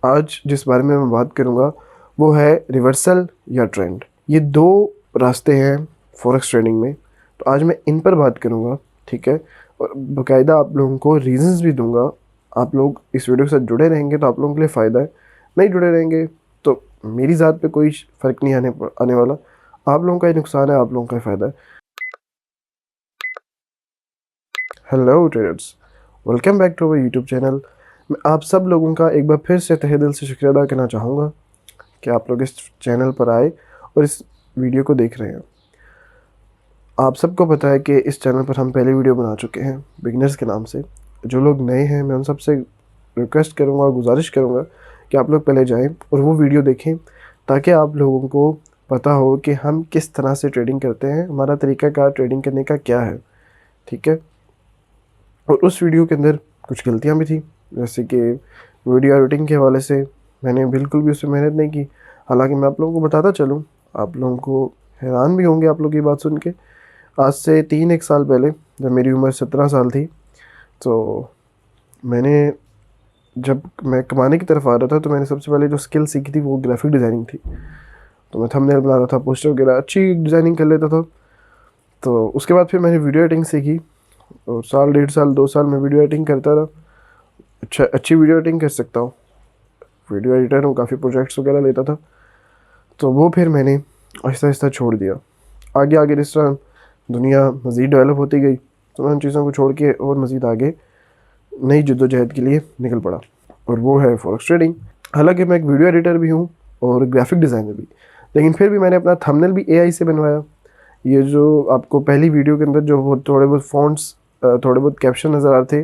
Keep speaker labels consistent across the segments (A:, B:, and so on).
A: आज जिस बारे में मैं बात करूँगा वो है रिवर्सल या ट्रेंड। ये दो रास्ते हैं फॉरेक्स ट्रेडिंग में, तो आज मैं इन पर बात करूँगा, ठीक है। और बाकायदा आप लोगों को रीजंस भी दूंगा। आप लोग इस वीडियो के साथ जुड़े रहेंगे तो आप लोगों के लिए फ़ायदा है, नहीं जुड़े रहेंगे तो मेरी ज़ात पे कोई फ़र्क नहीं आने वाला। आप लोगों का ही नुकसान है, आप लोगों का ही फ़ायदा है। Hello traders, welcome back to our YouTube channel. मैं आप सब लोगों का एक बार फिर से तहे दिल से शुक्रिया अदा करना चाहूँगा कि आप लोग इस चैनल पर आए और इस वीडियो को देख रहे हैं। आप सबको पता है कि इस चैनल पर हम पहले वीडियो बना चुके हैं बिगनर्स के नाम से। जो लोग नए हैं मैं उन सबसे रिक्वेस्ट करूँगा, गुजारिश करूँगा कि आप लोग पहले जाएं और वो वीडियो देखें ताकि आप लोगों को पता हो कि हम किस तरह से ट्रेडिंग करते हैं, हमारा तरीक़ाकार ट्रेडिंग करने का क्या है, ठीक है। और उस वीडियो के अंदर कुछ गलतियाँ भी थी, जैसे कि वीडियो एडिटिंग के हवाले से मैंने बिल्कुल भी उसमें मेहनत नहीं की। हालांकि मैं आप लोगों को बताता चलूँ, आप लोगों को हैरान भी होंगे आप लोग ये बात सुन के। आज से 3-1 साल पहले जब मेरी उम्र 17 साल थी, तो जब मैं कमाने की तरफ आ रहा था तो मैंने सबसे पहले जो स्किल सीखी थी वो ग्राफिक डिज़ाइनिंग थी। तो मैं थंबनेल बनाता था, पोस्टर वगैरह अच्छी डिज़ाइनिंग कर लेता था। तो उसके बाद फिर मैंने वीडियो एडिटिंग सीखी और साल, 1.5 साल, 2 साल में वीडियो एडिटिंग करता रहा। अच्छी वीडियो एडिटिंग कर सकता हूँ, वीडियो एडिटर हूँ, काफ़ी प्रोजेक्ट्स वगैरह लेता था। तो वो फिर मैंने आहिस्ता आहिस्ता छोड़ दिया। आगे आगे जिस तरह दुनिया मज़ीद डेवलप होती गई तो मैं उन चीज़ों को छोड़ के और मज़ीद आगे नई जद्दोजहद के लिए निकल पड़ा, और वो है फॉरेक्स ट्रेडिंग। हालांकि मैं एक वीडियो एडिटर भी हूँ और ग्राफिक डिज़ाइनर भी, लेकिन फिर भी मैंने अपना थंबनेल भी एआई से बनवाया। ये जो आपको पहली वीडियो के अंदर जो थोड़े बहुत फ़ॉन्ट्स, थोड़े बहुत कैप्शन नज़र आ रहे थे,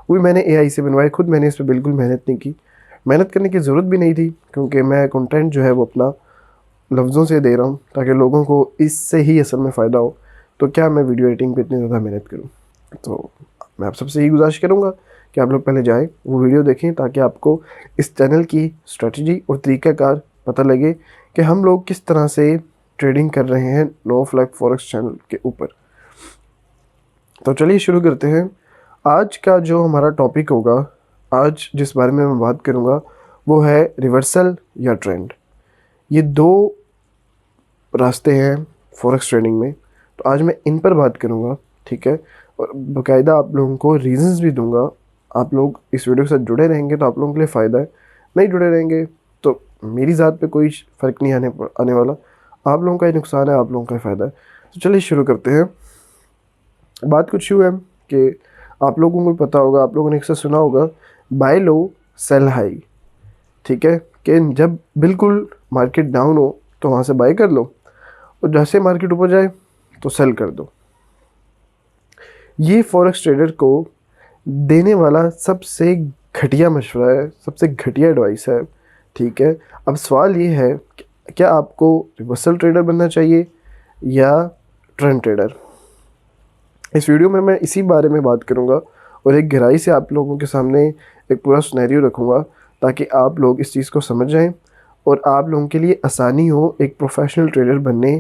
A: वो भी मैंने एआई से बनवाए। खुद मैंने इस पर बिल्कुल मेहनत नहीं की, मेहनत करने की ज़रूरत भी नहीं थी, क्योंकि मैं कंटेंट जो है वो अपना लफ्ज़ों से दे रहा हूँ ताकि लोगों को इससे ही असल में फ़ायदा हो। तो क्या मैं वीडियो एडिटिंग पे इतनी ज़्यादा मेहनत करूँ? तो मैं आप सबसे यही गुजारिश करूँगा कि आप लोग पहले जाएँ, वो वीडियो देखें, ताकि आपको इस चैनल की स्ट्रेटजी और तरीक़ाकार पता लगे कि हम लोग किस तरह से ट्रेडिंग कर रहे हैं नो फ्लैग फॉरेक्स चैनल के ऊपर। तो चलिए शुरू करते हैं। आज का जो हमारा टॉपिक होगा, आज जिस बारे में मैं बात करूँगा वो है रिवर्सल या ट्रेंड। ये दो रास्ते हैं फॉरेक्स ट्रेडिंग में, तो आज मैं इन पर बात करूँगा, ठीक है। और बाकायदा आप लोगों को रीजंस भी दूंगा। आप लोग इस वीडियो के साथ जुड़े रहेंगे तो आप लोगों के लिए फ़ायदा है, नहीं जुड़े रहेंगे तो मेरी ज़ात पे कोई फ़र्क नहीं आने वाला। आप लोगों का ही नुकसान है, आप लोगों का ही फ़ायदा है। तो चलिए शुरू करते हैं। बात कुछ यूँ है कि आप लोगों को पता होगा, आप लोगों ने अक्सर सुना होगा, बाय लो सेल हाई, ठीक है। कि जब बिल्कुल मार्केट डाउन हो तो वहाँ से बाय कर लो और जैसे मार्केट ऊपर जाए तो सेल कर दो। ये फॉरेक्स ट्रेडर को देने वाला सबसे घटिया मशवरा है, सबसे घटिया एडवाइस है, ठीक है। अब सवाल ये है कि क्या आपको रिवर्सल ट्रेडर बनना चाहिए या ट्रेंड ट्रेडर? इस वीडियो में मैं इसी बारे में बात करूंगा और एक गहराई से आप लोगों के सामने एक पूरा सिनेरियो रखूंगा ताकि आप लोग इस चीज़ को समझ जाएं और आप लोगों के लिए आसानी हो एक प्रोफेशनल ट्रेडर बनने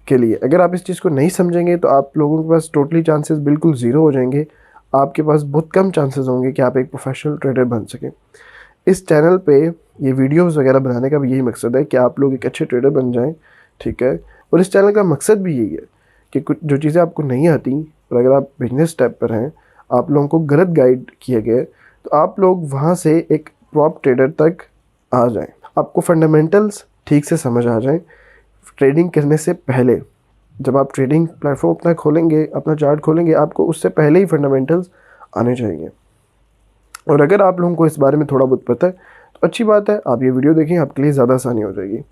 A: के लिए। अगर आप इस चीज़ को नहीं समझेंगे तो आप लोगों के पास टोटली चांसेस बिल्कुल ज़ीरो हो जाएंगे। आपके पास बहुत कम चांसेस होंगे कि आप एक प्रोफेशनल ट्रेडर बन सकें। इस चैनल पे ये वीडियोस वगैरह बनाने का भी यही मकसद है कि आप लोग एक अच्छे ट्रेडर बन जाएं, ठीक है। और इस चैनल का मकसद भी यही है कि कुछ जो चीज़ें आपको नहीं आती और अगर आप बिजनेस स्टेप पर हैं, आप लोगों को गलत गाइड किए गए, तो आप लोग वहाँ से एक प्रॉप ट्रेडर तक आ जाएं, आपको फंडामेंटल्स ठीक से समझ आ जाएं। ट्रेडिंग करने से पहले, जब आप ट्रेडिंग प्लेटफॉर्म अपना खोलेंगे, अपना चार्ट खोलेंगे, आपको उससे पहले ही फंडामेंटल्स आने चाहिए। और अगर आप लोगों को इस बारे में थोड़ा बहुत पता है तो अच्छी बात है, आप ये वीडियो देखें, आपके लिए ज़्यादा आसानी हो जाएगी।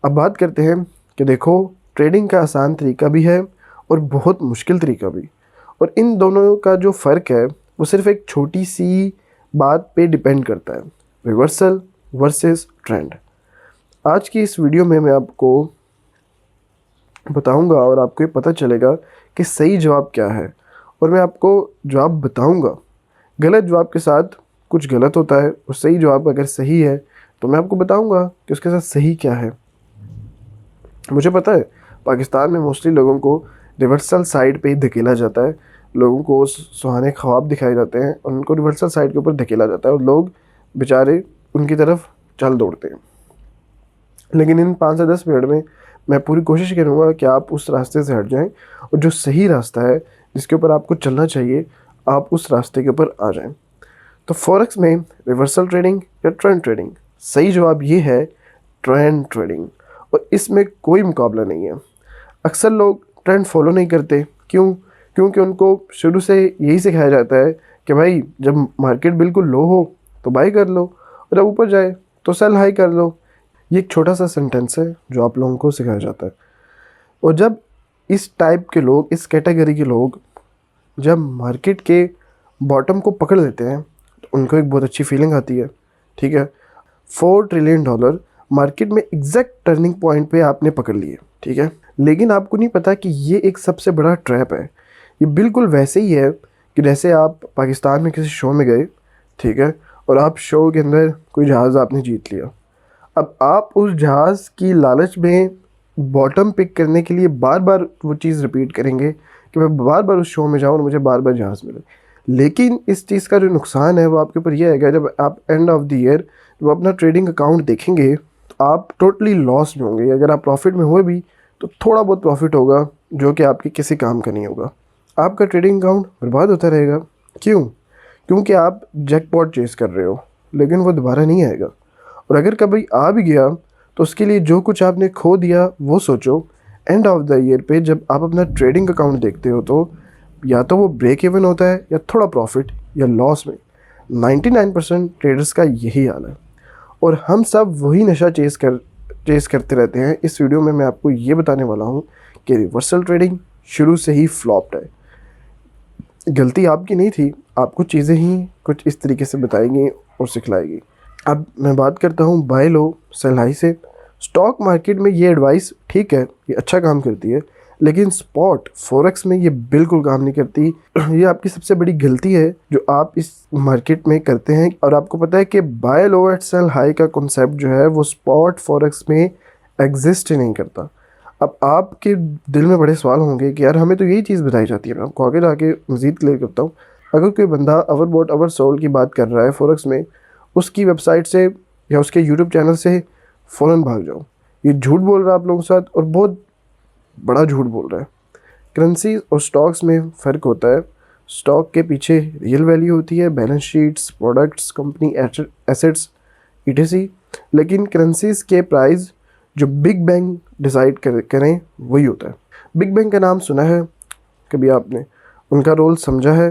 A: अब बात करते हैं कि देखो, ट्रेडिंग का आसान तरीका भी है और बहुत मुश्किल तरीका भी, और इन दोनों का जो फ़र्क है वो सिर्फ एक छोटी सी बात पे डिपेंड करता है, रिवर्सल वर्सेस ट्रेंड। आज की इस वीडियो में मैं आपको बताऊंगा और आपको ये पता चलेगा कि सही जवाब क्या है, और मैं आपको जवाब बताऊंगा। गलत जवाब के साथ कुछ गलत होता है और सही जवाब अगर सही है तो मैं आपको बताऊंगा कि उसके साथ सही क्या है। मुझे पता है पाकिस्तान में मोस्टली लोगों को रिवर्सल साइड पे ही धकेला जाता है, लोगों को सुहाने ख्वाब दिखाए जाते हैं और उनको रिवर्सल साइड के ऊपर धकेला जाता है और लोग बेचारे उनकी तरफ चल दौड़ते हैं। लेकिन इन 5 से 10 मिनट में मैं पूरी कोशिश करूँगा कि आप उस रास्ते से हट जाएं और जो सही रास्ता है जिसके ऊपर आपको चलना चाहिए, आप उस रास्ते के ऊपर आ जाएं। तो फॉरेक्स में रिवर्सल ट्रेडिंग या ट्रेंड ट्रेडिंग, सही जवाब ये है ट्रेंड ट्रेडिंग, और इसमें कोई मुकाबला नहीं है। अक्सर लोग ट्रेंड फॉलो नहीं करते, क्यों? क्योंकि उनको शुरू से यही सिखाया जाता है कि भाई जब मार्केट बिल्कुल लो हो तो बाई कर लो, और जब ऊपर जाए तो सेल हाई कर लो। ये एक छोटा सा सेंटेंस है जो आप लोगों को सिखाया जाता है। और जब इस टाइप के लोग, इस कैटेगरी के लोग जब मार्केट के बॉटम को पकड़ लेते हैं तो उनको एक बहुत अच्छी फीलिंग आती है। ठीक है, $4 ट्रिलियन मार्केट में एग्जैक्ट टर्निंग पॉइंट पे आपने पकड़ लिए। ठीक है, लेकिन आपको नहीं पता कि ये एक सबसे बड़ा ट्रैप है। ये बिल्कुल वैसे ही है कि जैसे आप पाकिस्तान में किसी शो में गए, ठीक है, और आप शो के अंदर कोई जहाज़ आपने जीत लिया। अब आप उस जहाज़ की लालच में बॉटम पिक करने के लिए बार बार वो चीज़ रिपीट करेंगे कि मैं बार बार उस शो में जाऊँ और मुझे बार बार जहाज़ मिले। लेकिन इस चीज़ का जो नुकसान है वो आपके ऊपर यह आएगा, जब आप एंड ऑफ द ईयर जब अपना ट्रेडिंग अकाउंट देखेंगे तो आप टोटली लॉस में होंगे। अगर आप प्रॉफिट में हुए भी तो थोड़ा बहुत प्रॉफिट होगा जो कि आपके किसी काम का नहीं होगा। आपका ट्रेडिंग अकाउंट बर्बाद होता रहेगा। क्यों? क्योंकि आप जैकपॉट चेस कर रहे हो, लेकिन वो दोबारा नहीं आएगा। और अगर कभी आ भी गया तो उसके लिए जो कुछ आपने खो दिया वो सोचो। एंड ऑफ द ईयर पे जब आप अपना ट्रेडिंग अकाउंट देखते हो तो या तो वो ब्रेक इवन होता है या थोड़ा प्रॉफिट या लॉस में। 99% ट्रेडर्स का यही हाल है, और हम सब वही नशा चेस करते रहते हैं। इस वीडियो में मैं आपको ये बताने वाला हूँ कि रिवर्सल ट्रेडिंग शुरू से ही फ्लॉप्ड है। गलती आपकी नहीं थी, आपको चीज़ें ही कुछ इस तरीके से बताएंगी और सिखलाएगी। अब मैं बात करता हूँ बाय लो सेल हाई से। स्टॉक मार्केट में ये एडवाइस ठीक है, ये अच्छा काम करती है, लेकिन स्पॉट फॉरेक्स में ये बिल्कुल काम नहीं करती। ये आपकी सबसे बड़ी गलती है जो आप इस मार्केट में करते हैं। और आपको पता है कि बाय लो एट सेल हाई का कॉन्सेप्ट जो है वो स्पॉट फॉरेक्स में एग्जिस्ट ही नहीं करता। अब आपके दिल में बड़े सवाल होंगे कि यार हमें तो यही चीज़ बताई जाती है। मैं आपको आगे जाके मज़ीद क्लियर करता हूँ। अगर कोई बंदा अवर बॉट अवर सोल्ड की बात कर रहा है फॉरेक्स में, उसकी वेबसाइट से या उसके यूट्यूब चैनल से फ़ौरन भाग जाओ। ये झूठ बोल रहा है आप लोगों के साथ, और बहुत बड़ा झूठ बोल रहा है। करेंसी और स्टॉक्स में फ़र्क होता है। स्टॉक के पीछे रियल वैल्यू होती है, balance sheets, products, company assets etc। लेकिन करेंसीज के प्राइस जो बिग बैंग डिसाइड करें वही होता है। बिग बैंग का नाम सुना है कभी आपने? उनका रोल समझा है?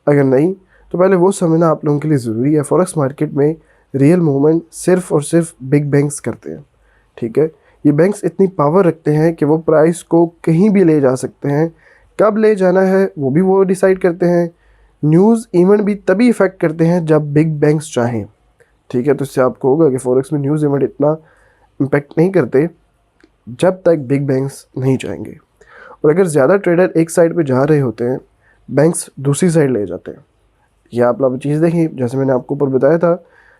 A: अगर नहीं तो पहले वो समझना आप लोगों के लिए ज़रूरी है। फॉरेक्स मार्केट में रियल मूवमेंट सिर्फ और सिर्फ बिग बैंक्स करते हैं। ठीक है, ये बैंक्स इतनी पावर रखते हैं कि वो प्राइस को कहीं भी ले जा सकते हैं। कब ले जाना है वो भी वो डिसाइड करते हैं। न्यूज़ इवेंट भी तभी इफ़ेक्ट करते हैं जब बिग बैंक्स चाहें। ठीक है, तो इससे आपको होगा कि फॉरेक्स में न्यूज़ इवेंट इतना इम्पेक्ट नहीं करते जब तक बिग बैंक्स नहीं चाहेंगे। और अगर ज़्यादा ट्रेडर एक साइड पे जा रहे होते हैं, बैंक्स दूसरी साइड ले जाते हैं। ये आप लोग चीज़ देखिए, जैसे मैंने आपको ऊपर बताया था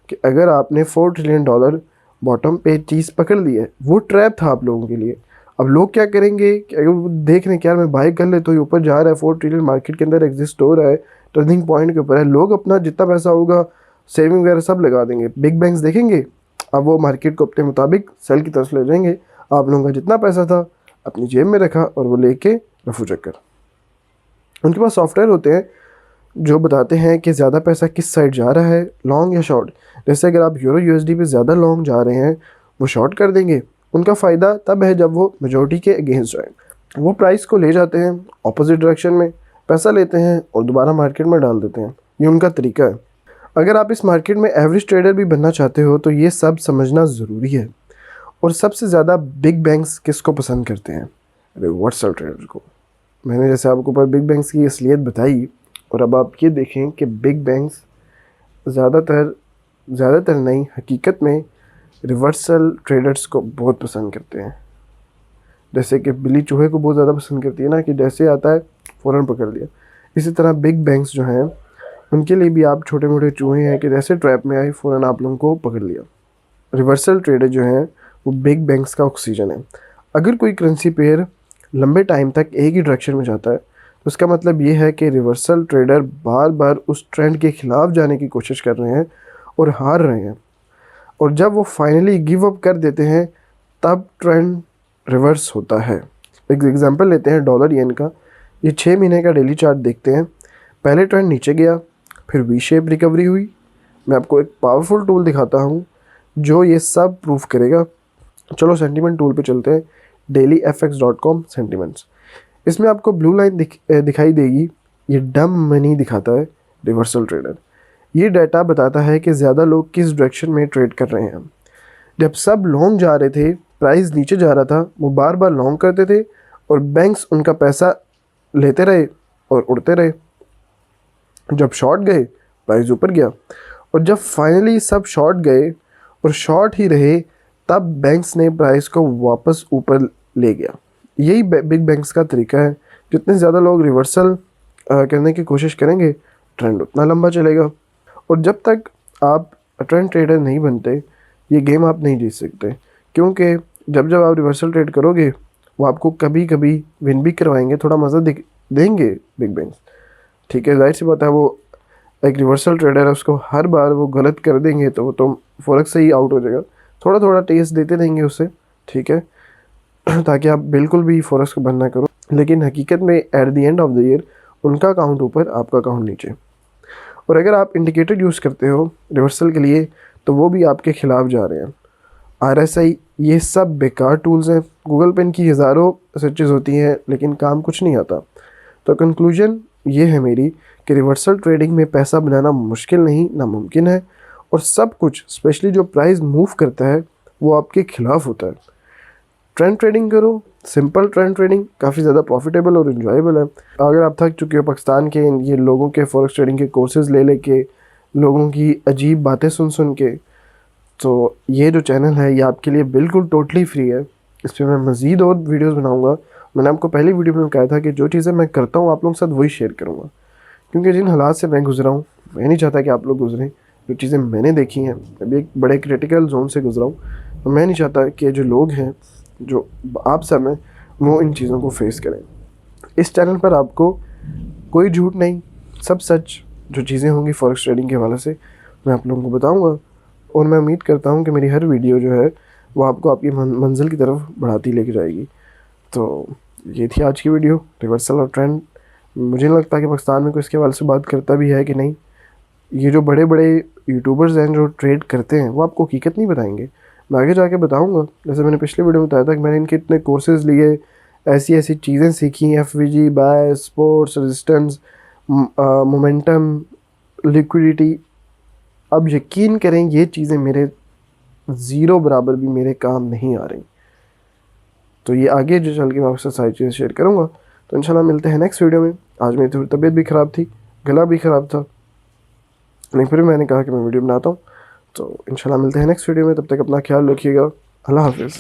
A: कि अगर आपने $4 ट्रिलियन बॉटम पे चीज़ पकड़ ली है, वो ट्रैप था आप लोगों के लिए। अब लोग क्या करेंगे कि अगर वो देख रहे हैं कि यार मैं बाय कर ले तो ये ऊपर जा रहा है, 4 ट्रिलियन मार्केट के अंदर एग्जिस्ट हो रहा है, टर्निंग पॉइंट के ऊपर है, लोग अपना जितना पैसा होगा सेविंग वगैरह सब लगा देंगे। बिग बैंक्स देखेंगे, अब वो मार्केट को अपने मुताबिक सेल की तरफ ले जाएंगे। आप लोगों का जितना पैसा था अपनी जेब में रखा और वो लेके रफू चक्कर। उनके पास सॉफ्टवेयर होते हैं जो बताते हैं कि ज़्यादा पैसा किस साइड जा रहा है, लॉन्ग या शॉर्ट। जैसे अगर आप यूरो यूएसडी पे ज़्यादा लॉन्ग जा रहे हैं, वो शॉर्ट कर देंगे। उनका फ़ायदा तब है जब वो मेजॉरिटी के अगेंस्ट जाए। वो प्राइस को ले जाते हैं ऑपोजिट डायरेक्शन में, पैसा लेते हैं और दोबारा मार्केट में डाल देते हैं। ये उनका तरीका है। अगर आप इस मार्केट में एवरेज ट्रेडर भी बनना चाहते हो तो ये सब समझना ज़रूरी है। और सबसे ज़्यादा बिग बैंक्स किसको पसंद करते हैं? रिवर्सल ट्रेडर को। मैंने जैसे आपको ऊपर बिग बैंक्स की असलियत बताई, और अब आप ये देखें कि बिग बैंक्स ज़्यादातर नहीं, हकीकत में रिवर्सल ट्रेडर्स को बहुत पसंद करते हैं। जैसे कि बिल्ली चूहे को बहुत ज़्यादा पसंद करती है ना, कि जैसे आता है फ़ौरन पकड़ लिया। इसी तरह बिग बैंक्स जो हैं उनके लिए भी आप छोटे मोटे चूहे हैं कि जैसे ट्रैप में आए फ़ौरन आप लोगों को पकड़ लिया। रिवर्सल ट्रेडर जो हैं वो बिग बैंक्स का ऑक्सीजन है। अगर कोई करेंसी पेयर लंबे टाइम तक एक ही डायरेक्शन में जाता है तो उसका मतलब ये है कि रिवर्सल ट्रेडर बार बार उस ट्रेंड के ख़िलाफ़ जाने की कोशिश कर रहे हैं और हार रहे हैं। और जब वो फाइनली गिव अप कर देते हैं तब ट्रेंड रिवर्स होता है। एक एग्जांपल लेते हैं डॉलर येन का। ये 6 महीने का डेली चार्ट देखते हैं। पहले ट्रेंड नीचे गया, फिर वी शेप रिकवरी हुई। मैं आपको एक पावरफुल टूल दिखाता हूँ जो ये सब प्रूफ करेगा। चलो सेंटीमेंट टूल पे चलते हैं। dailyfx.com sentiments. इसमें आपको ब्लू लाइन दिखाई देगी। ये डम मनी दिखाता है रिवर्सल ट्रेडर। ये डाटा बताता है कि ज़्यादा लोग किस डायरेक्शन में ट्रेड कर रहे हैं। जब सब लॉन्ग जा रहे थे, प्राइस नीचे जा रहा था, वो बार बार लॉन्ग करते थे और बैंक्स उनका पैसा लेते रहे और उड़ते रहे। जब शॉर्ट गए, प्राइस ऊपर गया, और जब फाइनली सब शॉर्ट गए और शॉर्ट ही रहे, तब बैंक्स ने प्राइस को वापस ऊपर ले गया। यही बिग बैंक्स का तरीका है। जितने ज़्यादा लोग रिवर्सल करने की कोशिश करेंगे, ट्रेंड उतना लंबा चलेगा। और जब तक आप ट्रेंड ट्रेडर नहीं बनते, ये गेम आप नहीं जीत सकते, क्योंकि जब जब आप रिवर्सल ट्रेड करोगे, वो आपको कभी कभी विन भी करवाएंगे, थोड़ा मज़ा देंगे बिग बैंक्स। ठीक है, जाहिर सी बात है, वो एक रिवर्सल ट्रेडर है, उसको हर बार वो गलत कर देंगे तो वो तो फॉरेक्स से ही आउट हो जाएगा। थोड़ा थोड़ा टेस्ट देते रहेंगे उसे, ठीक है, ताकि आप बिल्कुल भी फॉरेक्स को बंद ना करो। लेकिन हकीकत में at the end of the year उनका अकाउंट ऊपर, आपका अकाउंट नीचे। और अगर आप इंडिकेटर यूज़ करते हो रिवर्सल के लिए, तो वो भी आपके खिलाफ जा रहे हैं। RSI, ये सब बेकार टूल्स हैं। गूगल पे इनकी हज़ारों सर्चेज होती हैं, लेकिन काम कुछ नहीं आता। तो कंक्लूजन ये है मेरी कि रिवर्सल ट्रेडिंग में पैसा बनाना मुश्किल नहीं, नामुमकिन है। और सब कुछ, स्पेशली जो प्राइस मूव करता है, वो आपके खिलाफ होता है। ट्रेंड ट्रेडिंग करो, सिंपल ट्रेंड ट्रेडिंग काफ़ी ज़्यादा प्रॉफिटेबल और इन्जॉयबल है। अगर आप थक चुके हो पाकिस्तान के ये लोगों के फॉरेक्स ट्रेडिंग के कोर्सेज़ ले लेके, लोगों की अजीब बातें सुन सुन के, तो ये जो चैनल है ये आपके लिए बिल्कुल टोटली फ्री है। इस पर मैं मज़ीद और वीडियोस बनाऊंगा। मैंने आपको पहली वीडियो में कहा था कि जो चीज़ें मैं करता हूँ आप लोगों के साथ वही शेयर करूँगा, क्योंकि जिन हालात से मैं गुजरा हूँ, मैं नहीं चाहता कि आप लोग गुजरें। जो चीज़ें मैंने देखी हैं, अभी एक बड़े क्रिटिकल जोन से गुजरा हूँ, तो मैं नहीं चाहता कि जो लोग हैं, जो आप सब हैं, वो इन चीज़ों को फेस करें। इस चैनल पर आपको कोई झूठ नहीं, सब सच जो चीज़ें होंगी फॉरेक्स ट्रेडिंग के हवाले से मैं आप लोगों को बताऊंगा। और मैं उम्मीद करता हूं कि मेरी हर वीडियो जो है वो आपको आपकी मंजिल की तरफ बढ़ाती लेके जाएगी। तो ये थी आज की वीडियो, रिवर्सल और ट्रेंड। मुझे नहीं लगता कि पाकिस्तान में कोई इसके हवाले से बात करता भी है कि नहीं। ये जो बड़े बड़े यूट्यूबर्स हैं जो ट्रेड करते हैं, वो आपको हकीकत नहीं बताएंगे। मैं आगे जाके बताऊंगा। जैसे मैंने पिछले वीडियो में बताया था कि मैंने इनके इतने कोर्सेज लिए, ऐसी ऐसी चीज़ें सीखी, FVG, buy, sports, resistance, momentum, liquidity. अब यकीन करें, ये चीज़ें मेरे ज़ीरो बराबर भी मेरे काम नहीं आ रही। तो ये आगे जो चल के मैं आपसे सारी चीज़ें शेयर करूँगा। तो इंशाल्लाह मिलते हैं नेक्स्ट वीडियो में। आज मेरी थोड़ी तबीयत भी ख़राब थी, गला भी ख़राब था, लेकिन फिर मैंने कहा कि मैं वीडियो बनाता हूँ। तो इंशाल्लाह मिलते हैं नेक्स्ट वीडियो में। तब तक अपना ख्याल रखिएगा। अल्लाह हाफ़िज़।